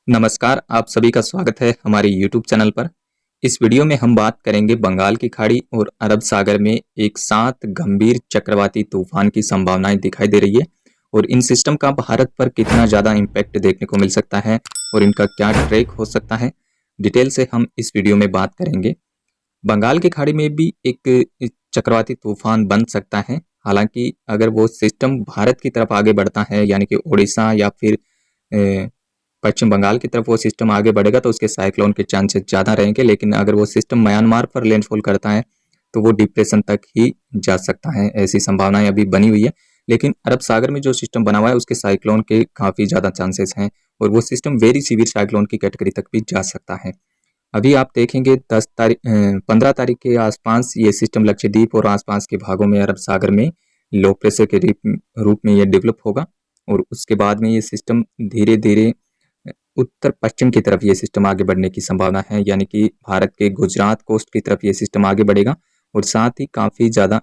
नमस्कार, आप सभी का स्वागत है हमारे YouTube चैनल पर। इस वीडियो में हम बात करेंगे बंगाल की खाड़ी और अरब सागर में एक साथ गंभीर चक्रवाती तूफान की संभावनाएं दिखाई दे रही है और इन सिस्टम का भारत पर कितना ज़्यादा इम्पैक्ट देखने को मिल सकता है और इनका क्या ट्रैक हो सकता है, डिटेल से हम इस वीडियो में बात करेंगे। बंगाल की खाड़ी में भी एक चक्रवाती तूफान बन सकता है। हालांकि अगर वो सिस्टम भारत की तरफ आगे बढ़ता है, यानी कि उड़ीसा या फिर पश्चिम बंगाल की तरफ वो सिस्टम आगे बढ़ेगा तो उसके साइक्लोन के चांसेस ज़्यादा रहेंगे। लेकिन अगर वो सिस्टम म्यांमार पर लैंडफॉल करता है तो वो डिप्रेशन तक ही जा सकता है, ऐसी संभावनाएं अभी बनी हुई है। लेकिन अरब सागर में जो सिस्टम बना हुआ है उसके साइक्लोन के काफ़ी ज़्यादा चांसेस हैं और वो सिस्टम वेरी सीवियर साइक्लोन की कैटेगरी तक भी जा सकता है। अभी आप देखेंगे 15 तारीख के आसपास ये सिस्टम लक्षद्वीप और आसपास के भागों में अरब सागर में लो प्रेशर के रूप में ये डेवलप होगा और उसके बाद में ये सिस्टम धीरे धीरे उत्तर पश्चिम की तरफ ये सिस्टम आगे बढ़ने की संभावना है, यानी कि भारत के गुजरात कोस्ट की तरफ ये सिस्टम आगे बढ़ेगा और साथ ही काफ़ी ज़्यादा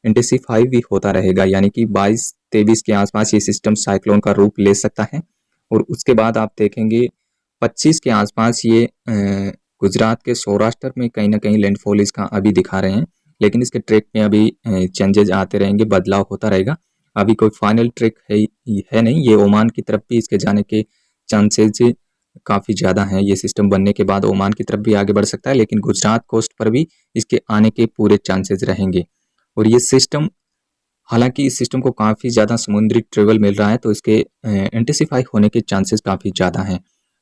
इंटेंसिफाई भी होता रहेगा, यानी कि 22-23 के आसपास ये सिस्टम साइक्लोन का रूप ले सकता है। और उसके बाद आप देखेंगे 25 के आसपास ये गुजरात के सौराष्ट्र में कहीं ना कहीं लैंडफॉल इसका अभी दिखा रहे हैं, लेकिन इसके ट्रैक में अभी चेंजेज आते रहेंगे, बदलाव होता रहेगा। अभी कोई फाइनल ट्रैक है नहीं। ये ओमान की तरफ भी इसके जाने के चांसेस काफ़ी ज़्यादा हैं। ये सिस्टम बनने के बाद ओमान की तरफ भी आगे बढ़ सकता है, लेकिन गुजरात कोस्ट पर भी इसके आने के पूरे चांसेस रहेंगे। और ये सिस्टम, हालांकि इस सिस्टम को काफ़ी ज़्यादा समुद्री ट्रेवल मिल रहा है तो इसके इंटेंसिफाई होने के चांसेस काफ़ी ज़्यादा हैं।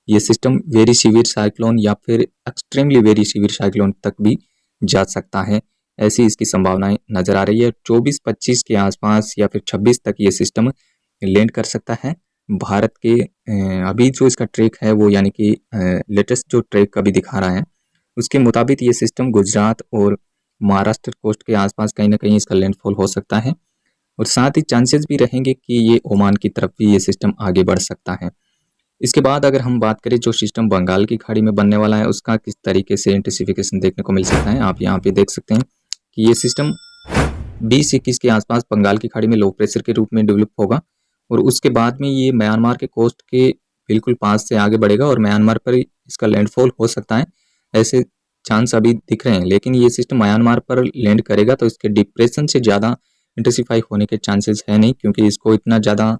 ये सिस्टम वेरी सीवियर साइक्लोन या फिर एक्सट्रीमली वेरी सीवियर साइक्लोन तक भी जा सकता है, ऐसी इसकी संभावनाएं नज़र आ रही है। 24-25 के आसपास या फिर 26 तक ये सिस्टम लैंड कर सकता है भारत के। अभी जो इसका ट्रैक है वो, यानी कि लेटेस्ट जो ट्रैक अभी दिखा रहा है उसके मुताबिक ये सिस्टम गुजरात और महाराष्ट्र कोस्ट के आसपास कहीं ना कहीं इसका लैंडफॉल हो सकता है और साथ ही चांसेस भी रहेंगे कि ये ओमान की तरफ भी ये सिस्टम आगे बढ़ सकता है। इसके बाद अगर हम बात करें जो सिस्टम बंगाल की खाड़ी में बनने वाला है उसका किस तरीके से इंटेंसिफिकेशन देखने को मिल सकता है, आप यहाँ पे देख सकते हैं कि ये सिस्टम 20-21 के आसपास बंगाल की खाड़ी में लो प्रेशर के रूप में डेवलप होगा और उसके बाद में ये म्यांमार के कोस्ट के बिल्कुल पास से आगे बढ़ेगा और म्यांमार पर इसका लैंडफॉल हो सकता है, ऐसे चांस अभी दिख रहे हैं। लेकिन ये सिस्टम म्यांमार पर लैंड करेगा तो इसके डिप्रेशन से ज़्यादा इंटेंसिफाई होने के चांसेस है नहीं, क्योंकि इसको इतना ज़्यादा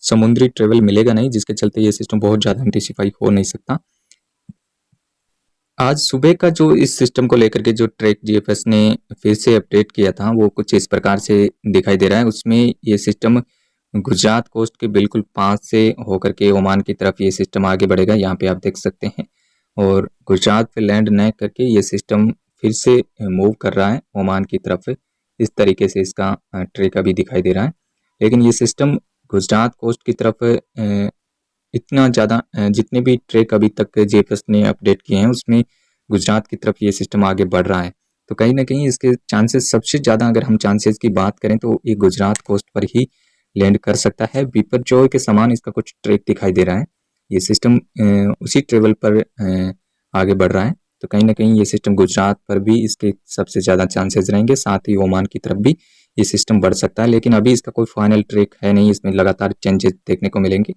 समुद्री ट्रेवल मिलेगा नहीं, जिसके चलते ये सिस्टम बहुत ज़्यादा इंटेंसिफाई हो नहीं सकता। आज सुबह का जो इस सिस्टम को लेकर के जो ट्रैक जीएफएस ने फिर से अपडेट किया था वो कुछ इस प्रकार से दिखाई दे रहा है। उसमें ये सिस्टम गुजरात कोस्ट के बिल्कुल पास से होकर के ओमान की तरफ ये सिस्टम आगे बढ़ेगा, यहाँ पे आप देख सकते हैं। और गुजरात पे लैंड न करके ये सिस्टम फिर से मूव कर रहा है ओमान की तरफ, इस तरीके से इसका ट्रैक अभी दिखाई दे रहा है। लेकिन ये सिस्टम गुजरात कोस्ट की तरफ इतना ज़्यादा जितने भी ट्रैक अभी तक जेएफएस ने अपडेट किए हैं उसमें गुजरात की तरफ ये सिस्टम आगे बढ़ रहा है, तो कहीं ना कहीं इसके चांसेस सबसे ज़्यादा, अगर हम चांसेस की बात करें तो ये गुजरात कोस्ट पर ही लैंड कर सकता है। बिपरजॉय के समान इसका कुछ ट्रैक दिखाई दे रहा है। ये सिस्टम उसी ट्रेवल पर आगे बढ़ रहा है, तो कहीं ना कहीं ये सिस्टम गुजरात पर भी इसके सबसे ज़्यादा चांसेस रहेंगे। साथ ही ओमान की तरफ भी ये सिस्टम बढ़ सकता है, लेकिन अभी इसका कोई फाइनल ट्रैक है नहीं, इसमें लगातार चेंजेस देखने को मिलेंगे।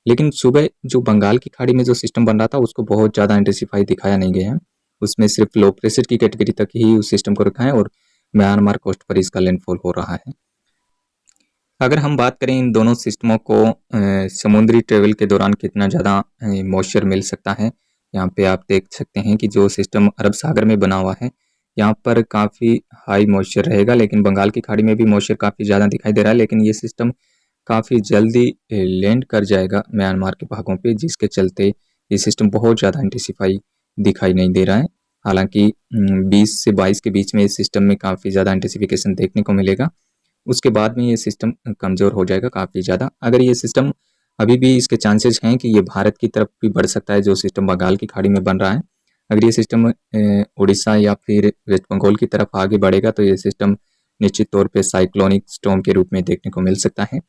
लेकिन सुबह जो बंगाल की खाड़ी में जो सिस्टम बन रहा था उसको बहुत ज़्यादा इंटेंसिफाई दिखाया नहीं गया है, उसमें सिर्फ लो प्रेशर की कैटेगरी तक ही उस सिस्टम को रखा है और म्यांमार कोस्ट पर इसका लैंडफॉल हो रहा है। अगर हम बात करें इन दोनों सिस्टमों को समुद्री ट्रेवल के दौरान कितना ज़्यादा मॉइस्चर मिल सकता है, यहाँ पे आप देख सकते हैं कि जो सिस्टम अरब सागर में बना हुआ है यहाँ पर काफ़ी हाई मॉइस्चर रहेगा, लेकिन बंगाल की खाड़ी में भी मॉइस्चर काफ़ी ज़्यादा दिखाई दे रहा है। लेकिन ये सिस्टम काफ़ी जल्दी लैंड कर जाएगा म्यांमार के भागों पे, जिसके चलते ये सिस्टम बहुत ज़्यादा इंटेंसिफाई दिखाई नहीं दे रहा है। हालांकि 20 से 22 के बीच में इस सिस्टम में काफ़ी ज़्यादा इंटेंसिफिकेशन देखने को मिलेगा, उसके बाद में ये सिस्टम कमज़ोर हो जाएगा काफ़ी ज़्यादा। अगर ये सिस्टम अभी भी, इसके चांसेस हैं कि ये भारत की तरफ भी बढ़ सकता है, जो सिस्टम बंगाल की खाड़ी में बन रहा है। अगर ये सिस्टम उड़ीसा या फिर वेस्ट बंगाल की तरफ आगे बढ़ेगा तो ये सिस्टम निश्चित तौर पे साइक्लोनिक स्टॉर्म के रूप में देखने को मिल सकता है।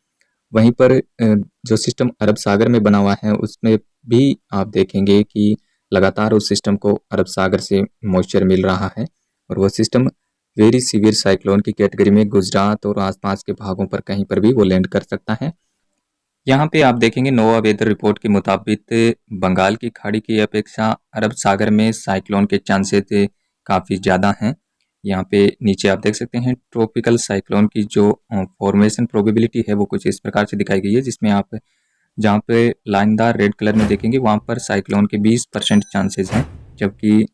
वहीं पर जो सिस्टम अरब सागर में बना हुआ है उसमें भी आप देखेंगे कि लगातार उस सिस्टम को अरब सागर से मॉइस्चर मिल रहा है और वह सिस्टम वेरी सीवियर साइक्लोन की कैटेगरी में गुजरात और आसपास के भागों पर कहीं पर भी वो लैंड कर सकता है। यहाँ पे आप देखेंगे नोवा वेदर रिपोर्ट के मुताबिक बंगाल की खाड़ी की अपेक्षा अरब सागर में साइक्लोन के चांसेस काफ़ी ज़्यादा हैं। यहाँ पे नीचे आप देख सकते हैं ट्रॉपिकल साइक्लोन की जो फॉर्मेशन प्रोबेबिलिटी है वो कुछ इस प्रकार से दिखाई गई है, जिसमें आप जहाँ पे लाइनदार रेड कलर में देखेंगे वहाँ पर साइक्लोन के 20% चांसेस हैं, जबकि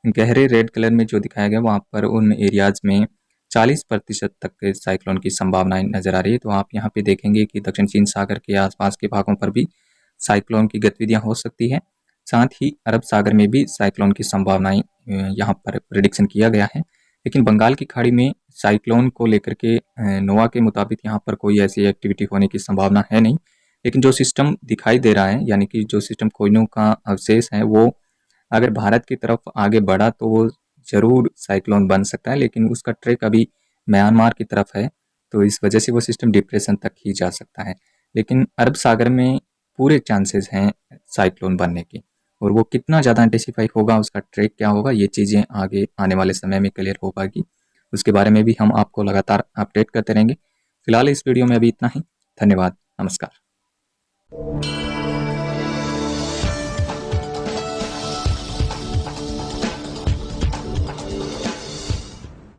गहरे रेड कलर में जो दिखाया गया वहाँ पर उन एरियाज में 40% तक के साइक्लोन की संभावनाएं नजर आ रही है। तो आप यहाँ पे देखेंगे कि दक्षिण चीन सागर के आसपास के भागों पर भी साइक्लोन की गतिविधियां हो सकती है। साथ ही अरब सागर में भी साइक्लोन की संभावनाएं यहाँ पर प्रिडिक्शन किया गया है। लेकिन बंगाल की खाड़ी में साइक्लोन को लेकर के नोवा के मुताबिक यहाँ पर कोई ऐसी एक्टिविटी होने की संभावना है नहीं। लेकिन जो सिस्टम दिखाई दे रहा है, यानी कि जो सिस्टम कोयनों का अवशेष है, वो अगर भारत की तरफ आगे बढ़ा तो वो जरूर साइक्लोन बन सकता है, लेकिन उसका ट्रैक अभी म्यांमार की तरफ है, तो इस वजह से वो सिस्टम डिप्रेशन तक ही जा सकता है। लेकिन अरब सागर में पूरे चांसेस हैं साइक्लोन बनने के, और वो कितना ज़्यादा इंटेंसिफाई होगा, उसका ट्रैक क्या होगा, ये चीज़ें आगे आने वाले समय में क्लियर हो पाएगी। उसके बारे में भी हम आपको लगातार अपडेट करते रहेंगे। फिलहाल इस वीडियो में अभी इतना ही। धन्यवाद। नमस्कार।